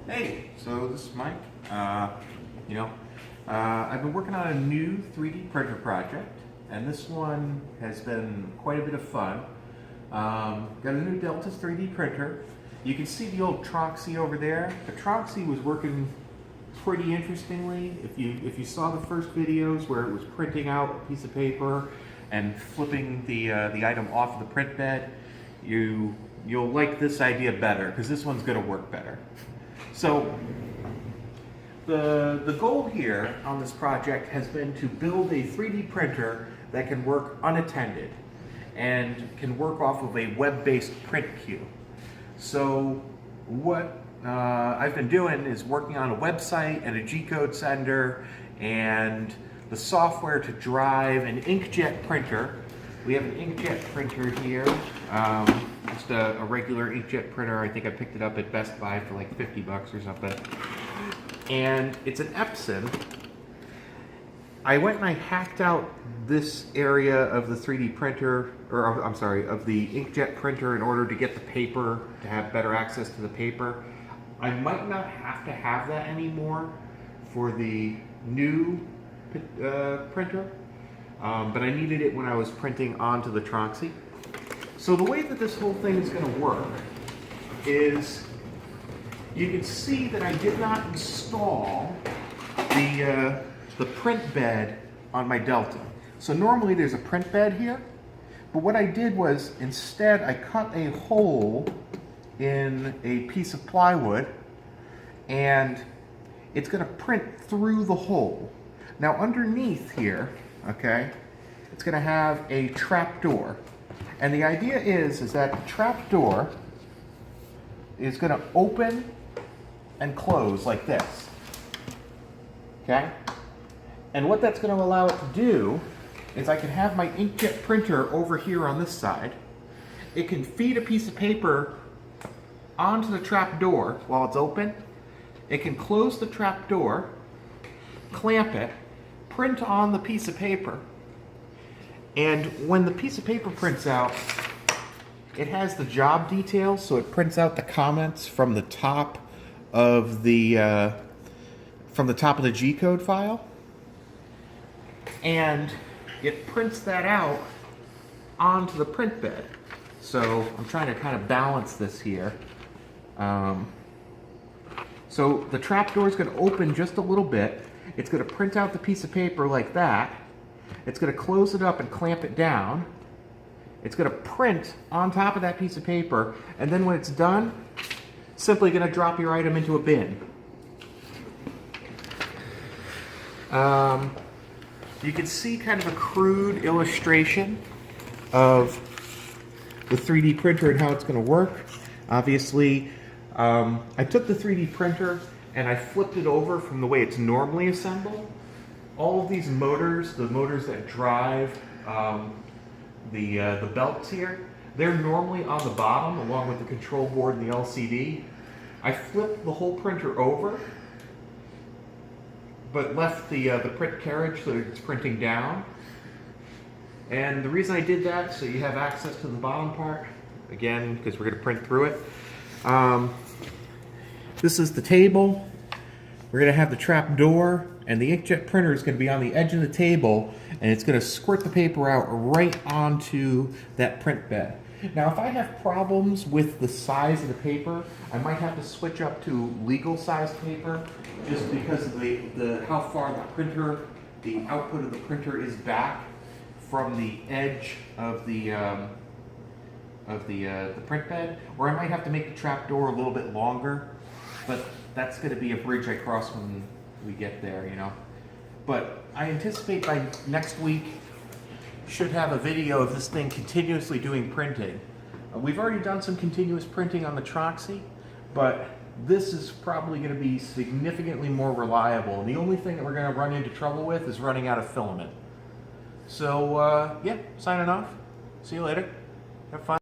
Hey, so this is Mike. I've been working on a new 3D printer project, and this one has been quite a bit of fun. Got a new Delta's 3D printer. You can see the old Troxy over there. The Troxy was working pretty interestingly. If you saw the first videos where it was printing out a piece of paper and flipping the item off of the print bed, you'll like this idea better because this one's going to work better. So the goal here on this project has been to build a 3D printer that can work unattended and can work off of a web-based print queue. So what I've been doing is working on a website and a G-code sender and the software to drive an inkjet printer. We have an inkjet printer here, just a regular inkjet printer. I think I picked it up at Best Buy for like 50 bucks or something. And it's an Epson. I went and I hacked out this area of the 3D printer, or I'm sorry, of the inkjet printer in order to get the paper, to have better access to the paper. I might not have to have that anymore for the new printer, but I needed it when I was printing onto the Troxy. So the way that this whole thing is going to work is you can see that I did not install the print bed on my Delta. So normally there's a print bed here, but what I did was instead I cut a hole in a piece of plywood and it's going to print through the hole. Now underneath here, okay, it's going to have a trap door. And the idea is that the trap door is going to open and close like this. Okay? And what that's going to allow it to do is I can have my inkjet printer over here on this side. It can feed a piece of paper onto the trap door while it's open. It can close the trap door, clamp it, print on the piece of paper, and when the piece of paper prints out, it has the job details, so it prints out the comments from the top of the G-code file, and it prints that out onto the print bed. So I'm trying to kind of balance this here. So the trap door is going to open just a little bit. It's going to print out the piece of paper like that. It's going to close it up and clamp it down. It's going to print on top of that piece of paper, and then when it's done, simply going to drop your item into a bin. You can see kind of a crude illustration of the 3D printer and how it's going to work. Obviously, I took the 3D printer and I flipped it over from the way it's normally assembled. All of these motors, the motors that drive the belts here, they're normally on the bottom along with the control board and the LCD. I flipped the whole printer over, but left the print carriage so that it's printing down. And the reason I did that, so you have access to the bottom part, again, because we're going to print through it. This is the table. We're going to have the trap door, and the inkjet printer is going to be on the edge of the table, and it's going to squirt the paper out right onto that print bed. Now, if I have problems with the size of the paper, I might have to switch up to legal size paper, just because of how far the output of the printer is back from the edge of the print bed, or I might have to make the trap door a little bit longer, but that's going to be a bridge I cross when we get there, you know. But I anticipate by next week should have a video of this thing continuously doing printing. We've already done some continuous printing on the Troxy, but this is probably going to be significantly more reliable. And the only thing that we're going to run into trouble with is running out of filament. So, yeah, signing off. See you later. Have fun.